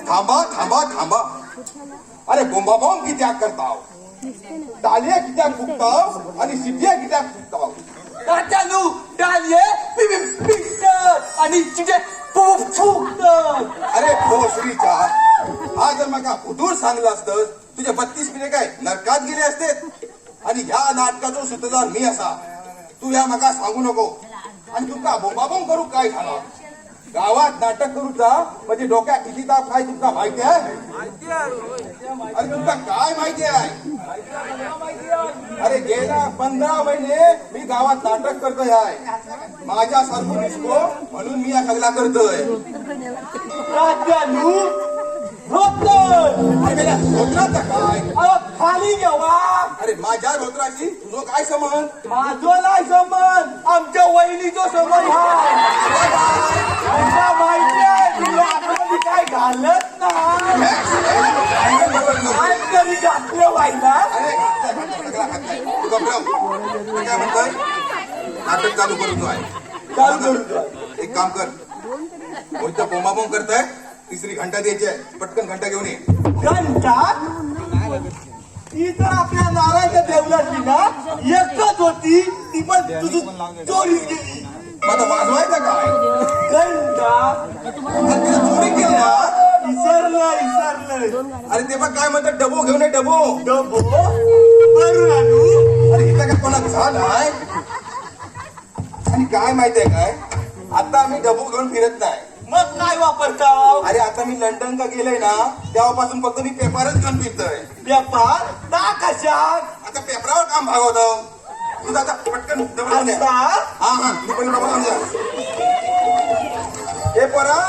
थांबा थांबा थांबा. अरे बोंबाबोंब कित्याक करताव? डालिया कित्याक फुकताव आणि शिट्या कित्याक फुकताव? तात्यानू डालिये पिकतात आणि चिटे फुकतात. अरे भोसडीच्या, हा जर मका उदूर सांगलं असतं तुझे 32 पिढे काय नरकात गेले असते. आणि ह्या नाटकाचो सूत्रधार मी असा, तू ह्या मका सांगू नको. आणि तुमका बोंबाबोंब करू काय झाला? गावात नाटक करूचा म्हणजे डोक्यात किती ताप काय तुमका माहिती आहे? अरे तुमका काय माहिती आहे? अरे गेल्या 15 महिने मी गावात नाटक करतोय आहे. माझ्या सारखं दिसतो म्हणून मी या सगळा करतोय. तात्यानू रोत्राचा काय? खाली घेवा. अरे माझ्या रोत्राशी तुझं काय संबंध? माझं नाही संबंध, आमच्या वहिनीचा संबंध हा माहिती आहे. तुला आतमध्ये काय घालत नाही तरी घातलं व्हायला. तू घबराव. काय म्हणतोय? नाटक चालू करतोय. चालू करू. एक काम कर, कोणतं बोंबाबोंब करताय? तिसरी घंटा द्यायची आहे. पटकन घंटा घेऊन ये. घंटा ती तर आपल्या नारायणच्या देवळाची ना एकच होती, ती पण तुझी चोरीच गेली. आता वाजवायचं काय? घंटा तिला चोरी केली ना? विसरलं. अरे ते बघ काय म्हणतात, डबो घेऊन ये. डबो डबो भरून आणू. अरे इथं काय कोणा झालाय? आणि काय माहितीये काय, आता आम्ही डबो घेऊन फिरत नाही. मग काय वापरताव? अरे आता मी लंडन का गेलोय ना, तेव्हापासून फक्त मी पेपरच घेऊन फिरतोय. व्यापार ना कशात? आता पेपरावर काम भागवतो. तुझं आता पटकन डबो घेऊन ये. हा हा, तू पण डबो घेऊन जा. हे पोरा,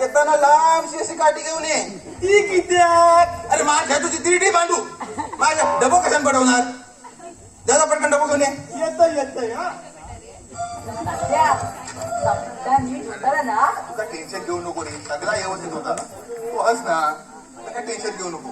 येताना लांबशी अशी काठी घेऊन ये. ती कित्याक? अरे माझ्या तुझी तिरडी बांधू. माझ्या डबो कशाने पडवणार? दादा पटकन डबो घेऊन ये. येत हा. तुझा टेन्शन घेऊ नको रे, सगळा व्यवस्थित होता. तू हस ना, काय टेन्शन घेऊ नको.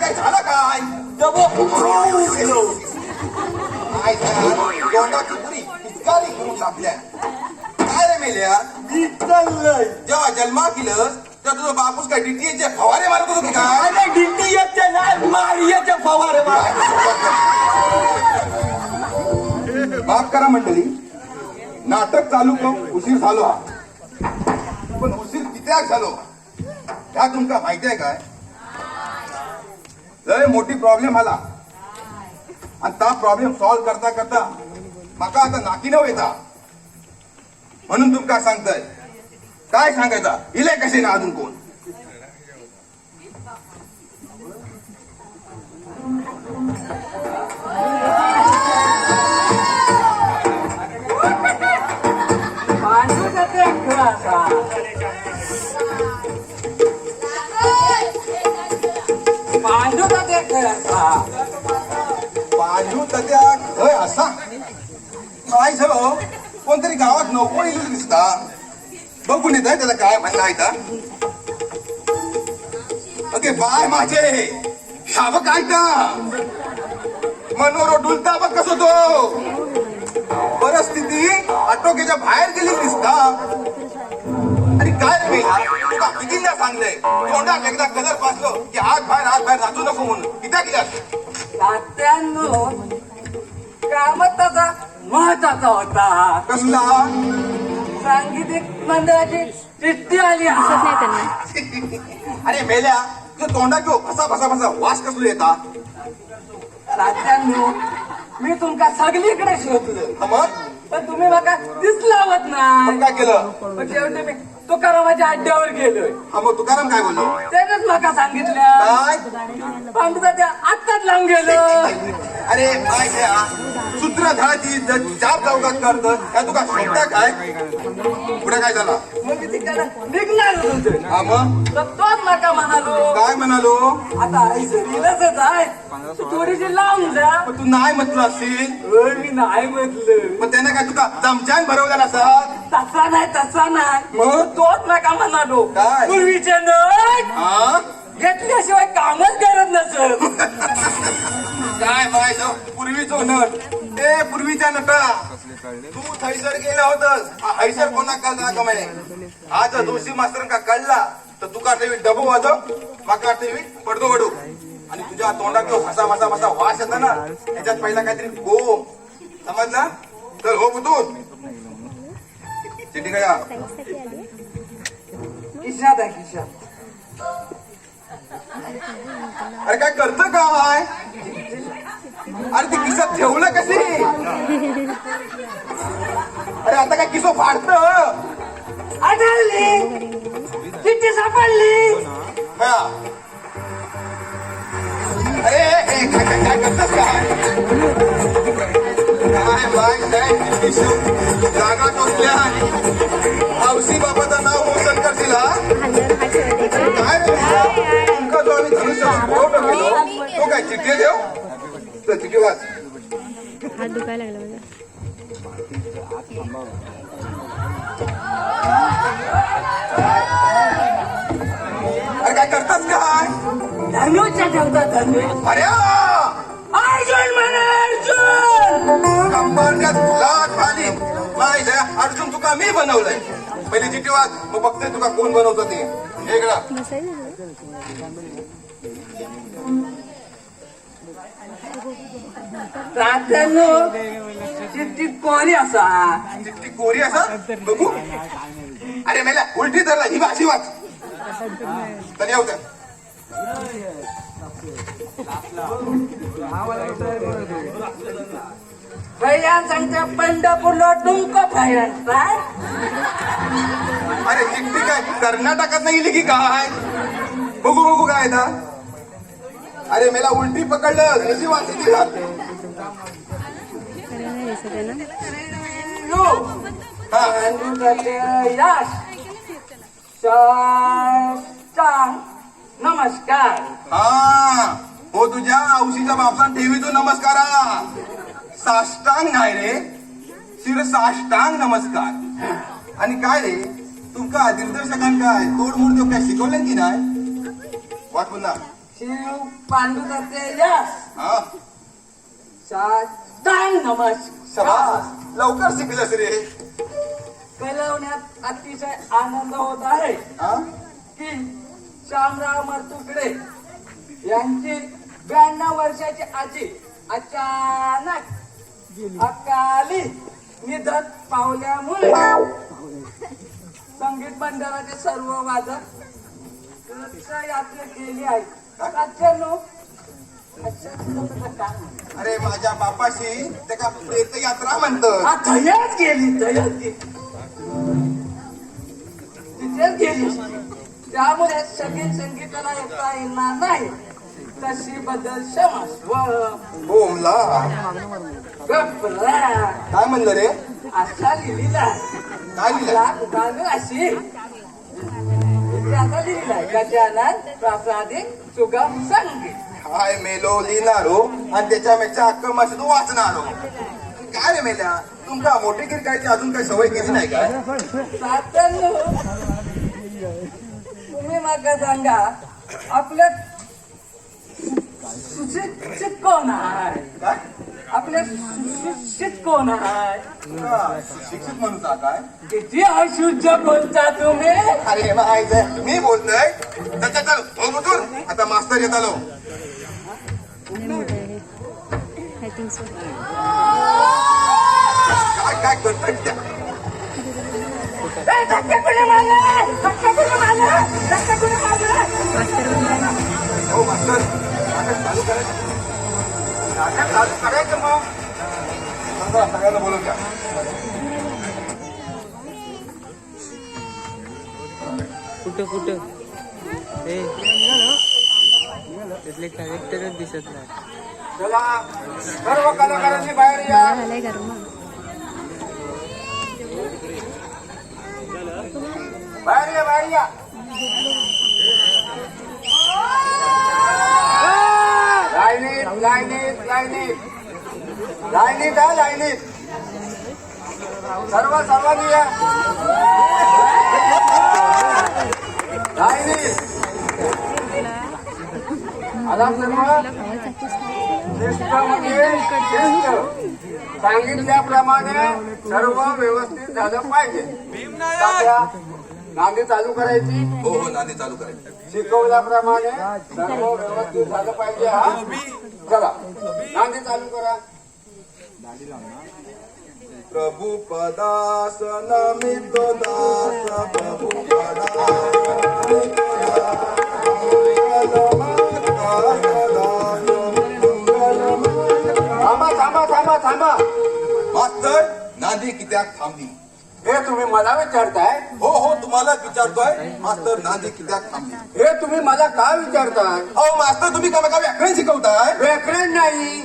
काय झालं काय? डबो तोंडाची पुरी पिचकारी करून छापल्या. काय रे मेल्या? मी चाललंय. जेव्हा जन्मा केलंस तर तुझं बापूस काय डीटीएचे फवारे मारत होतो की काय? अरे डिंटी येते नाही, मारियाचे फवारे मार. माफ करा मंडळी, नाटक चालू करून उशीर झालो हा. पण उशीर कित्याक झालो ह्या तुमका माहिती आहे काय? लय मोठी प्रॉब्लेम आला आणि त्या प्रॉब्लेम सॉल्व करता करता माका आता नाकी नव येता. म्हणून तुमका सांगताय, काय सांगायचा इले कसे ना अजून कोण? पांडू तद्या होय असा काय झालं? कोणतरी गावात नको येईल दिसता. बघून येत त्याला काय म्हणणं आहे का? ओके बाय माझे ह्याव काय का मनोरो डुलता बघ कसं तो. परिस्थिती आटोक्याच्या बाहेर गेली दिसता. आणि काय रे तुला कितींदा सांगलंय, तोंडात एकदा कलर पासलो की हात बाहेर नाचू नको म्हणून. कित्या कित्याक तात्यांनो कामच त्याचा महत्वाचा होता. कसला? सांगीतिक मंडळाची चिठ्ठी आली. अरे मेल्या तुझं तोंडात घेऊ फसा वास कसलो येता. तात्यांनो मी तुमका सगळीकडे शोधलं, मग पण तुम्ही मला दिसलावत नाही. काय केलं? पण शेवटी मी तुकारामाच्या अड्ड्यावर गेलोय. हा मग तुकाराम काय बोललो? त्यानेच मला सांगितलं काय? पांडुताच्या आत्ताच लावून गेलो. अरे माहिती सूत्रधाराची चार चौकात करत काय तुका शोधता काय? पुढे काय झाला? मग मी ती त्याच्यानं निघणार होतो हा मग तर तोच माका म्हणालो काय म्हणालो आता आई सरीलाच आहे तू थोडीशी लांब जा पण तू नाही म्हटलं असेल होय, मी नाही म्हटलं मग त्याने काय तुका चमच्यान भरवलेला असा तसा नाही मग तोच नका म्हणालो काय? पूर्वीचे नट हा घेतल्याशिवाय कामच करत नसत काय माहित पूर्वीचो नट ते पूर्वीच्या नटा तू थैसर गेला होतस हैसर कोणा कळला का म्हणे आज दोषी मास्तर का कळला तर तुका ठेवी डबो वाजव माका ठेवी पडदो वडू आणि तुझ्या तोंडात तो हसा मसा वास येता ना त्याच्यात पहिला काहीतरी गो समजला तर हो बुतून चिठी काय किशात आहे किशात अरे काय करत काय अरे ती किसात ठेवलं कशी अरे आता काय किसो फाडत आढळली चिठ्ठी सापडली अरे काय करतस काय माय जागा टोचल्या हौसी बाबाचं नाव मोसन करशील काय रे तुमका जो आम्ही धनुष्य पुरवठा केलो तो काय चिठ्ठी देव तर चिठ्ठी वाच हात दुखायला लागला माझा. अरे काय करतास काय धनुच्या ठेवतात धनु अरे अर्जुन म्हणा अर्जुन कंबरच्या लाट खाली माहिती अर्जुन तुका मी बनवलंय पहिली चिठ्ठी वाच मग बघते तुका कोण बनवतं ते वेगळा बसायचं तात्यानो चिठ्ठी कोरी असा चिठ्ठी कोरी असा बघू अरे मेला उलटी धरला ही भाषी वाच तर येऊ द्या भैया सांगते पंढरपूरला तुमको भैया अरे चिठ्ठी काय कर्नाटकात नाही लिखी काय बघू काय ना अरे मेला उलटी पकडलं याची वाची दिला अरे नाही दिसत आहे ना. यश नमस्कार हा हो तुझ्या औशीच्या बापसा ठेवीचो नमस्कारा साष्टांग नाही रे शिर साष्टांग नमस्कार आणि काय रे तुमका दिग्दर्शकान काय तोडमोड देव काय शिकवलं की नाही वाट पुन्हा शिव पांडुरंगाचे यश हा साष्टांग नमस्कार शबास लवकर शिकलंस रे कळवण्यात अतिशय आनंद होत आहे हा की श्यामराव मरतुकडे यांची 92 वर्षाची आजी अचानक अकाली निधन पावल्यामुळे संगीत मंडळाचे सर्व वादक यात्रा केली आहे तात्यानो, अरे माझ्या बापाशी ते का प्रेत यात्रा म्हणतात दयाच गेली तिथेच गेली त्यामुळे सगळी संगीताला येता येणार नाही तशी बदल क्षमस्व बोमला गप्रा काय म्हणलं रे असा लिहिला काय लिहिलं गाणं अशी आता लिहिलाय गजानन प्रासादिक सुगम संगीत हाय मेलो लिहिणारो आणि त्याच्या अक्क मस्त वाचणारो काय रे मेल्या तुमका मोठी गिरकायची अजून काही सवय केली नाही काय तात्यानो, तुम्ही माका सांगा आपलं सुशिक्षित कोण आहे काय आपले सुशिक्षित कोण आहे तुमका शिक्षित म्हणून काय किती अशुद्ध बोलता तुम्ही अरे माहिती मी बोलतोय त्याच्या चल हो बुतून आता मास्तर येत आलो लय मोठं आहे आय थिंक सो. काय करतोय त्या ए, धक्का कोणी मारला? धक्का कोणी मारला? धक्का कोणी मारला? मास्तर म्हणताय. हो मास्तर नाटक चालू करायचं नाटक चालू करायचं मग चला, सगळ्यांना बोलून घ्या कुठं ए त्यातले कॅरेक्टरच दिसत नाही चला सर्व कलाकारांनी बाहेर या मला झालंय गरम. बाहेर या बाहेर या लाईनीत लाईनीत लाईनीत लाईनीत हा लाईनीत सर्वांनी या लाईनीत आला सर्व शिस्त म्हणजे शिस्त सांगितल्याप्रमाणे सर्व व्यवस्थित झालं पाहिजे तात्या, नांदी चालू करायची हो हो नांदी चालू करायची. शिकवल्याप्रमाणे सर्व व्यवस्थित झालं पाहिजे हा चला नांदी चालू करा प्रभू पदास नमित दास प्रभू थांबा थांबा थांबा थांबा मास्तर नांदी कित्याक थांबली? हे तुम्ही मला विचारताय हो हो तुम्हालाच विचारतोय मास्तर नांदी कित्याक थांबली? हे तुम्ही मला का विचारताय अहो मास्तर तुम्ही का व्याकरण शिकवताय? व्याकरण नाही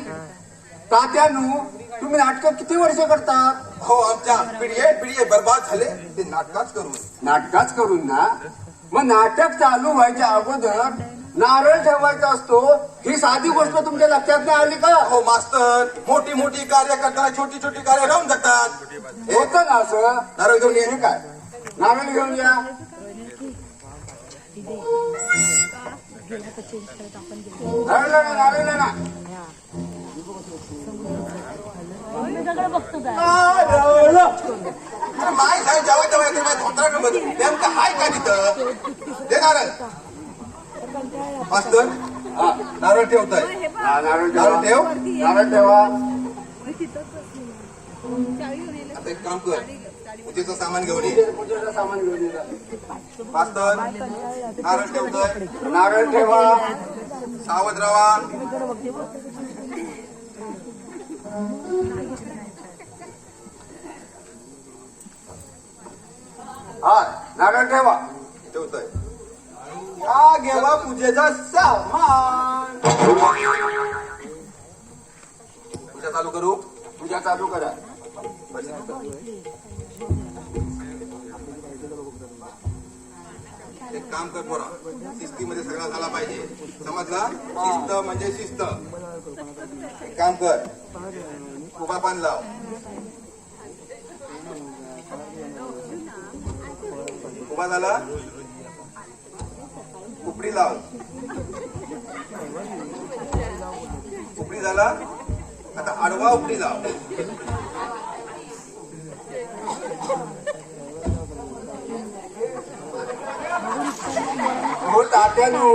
तात्यानू तुम्ही नाटक किती वर्ष करतात हो आमच्या पिढी बर्बाद झाले ते नाटकाच करून. नाटकाच करून ना मग नाटक चालू व्हायच्या अगोदर नारळ ठेवायचा असतो ही साधी गोष्ट तुमच्या लक्षात नाही आली का हो मास्तर मोठी मोठी कार्य करताना छोटी छोटी कार्य राहून जातात. होतं ना असं नारळ घेऊन ये. हे काय नारळ घेऊन या नारळ ना बघतो काय नारळ माय साहेब जेव्हा तेव्हा येते माझ्या धोत्राकडे बघ नेमकं हाय का तिथं ते नारळ मास्तर हा, नारळ ठेवताय. नारळ नारळ ठेव. नारळ ठेवा आता एक काम कर पूजेचं सामान घेऊन ये. पूजेचं सामान घेऊन ये. मास्तर नारळ ठेवतोय. नारळ ठेवा सावध राहा. हा नारळ ठेवा ठेवतोय. हा घेवा पूजेचा सामान पूजा चालू करू. पूजा चालू करा एक काम कर पोरा शिस्तीमध्ये सगळा झाला पाहिजे समजला. शिस्त म्हणजे शिस्त. एक काम कर उभा पान लाव. उभा झाला उपडी लाव. उपडी झाला आता आडवा उपडी लाव. हो तात्यानू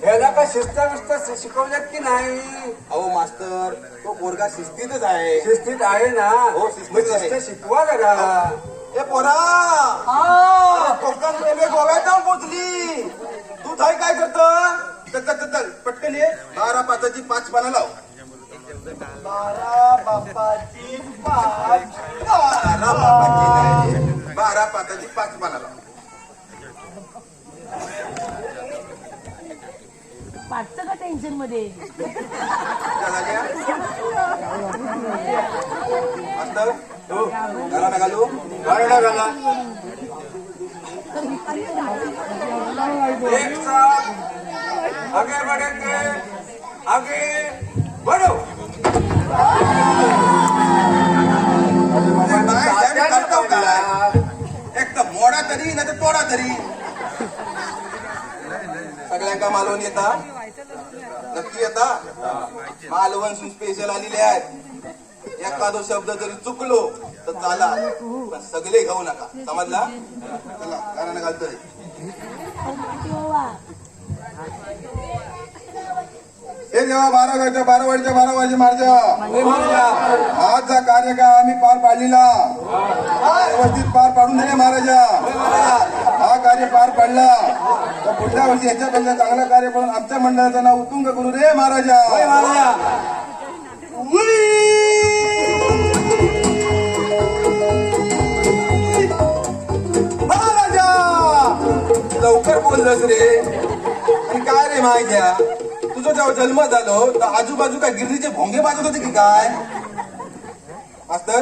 याला का शिस्त विस्त शिकवल्यात की नाही अहो मास्तर तो पोरगा शिस्तीतच आहे. शिस्तीत आहे ना हो, शिस्तीत आहे. शिस्त शिकवा जरा ए पोरा कोकण रेल्वे गोव्यात जाऊन पोचली. तू थाय काय करत पटकन ये. 12 पाचाची 5 पानं लाव. 12 बापाची 5 12 बापाची नाही, 12 पाचाची 5 पानं लाव. पाचचं का टेन्शन मध्ये त्या झाल्या? मास्तर हो घाला ना घालू. घाला घाला एक साथ आगे बढ़ेंगे आगे बढ़ो एक तर मोडा तरी नाही तर तोडा तरी. सगळ्यांका मालवण येता नक्की येता. मालवण स्पेशल आलेले आहेत. एखादो शब्द जरी चुकलो तर चाला पण सगळे घेऊ नका समजला. चला गाणं घालतोय. हे जेव्हा 12 वाजता 12 वाजता 12 वाजे मारजा. आजचा कार्यक्रम आम्ही पार पाडलेला व्यवस्थित पार पाडून दिले महाराजा. हा कार्य पार पाडला तर पुढल्या वर्षी याच्यापेक्षा चांगलं कार्य करून आमच्या मंडळाचं नाव उत्तुंग करू रे महाराजा. महाराजा लवकर बोललंस रे. आणि काय रे माहित्या तुझं जेव्हा जन्म झालो तर आजूबाजू काय गिरणीचे भोंगे बाजत होते की काय. मास्तर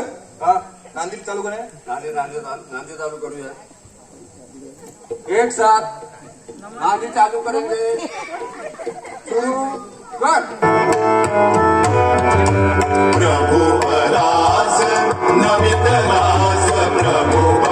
नांदी चालू करे. नांदी चालू करूया एक साथ नादी चालू करेंगे कर प्रभु परास नमित नास प्रभु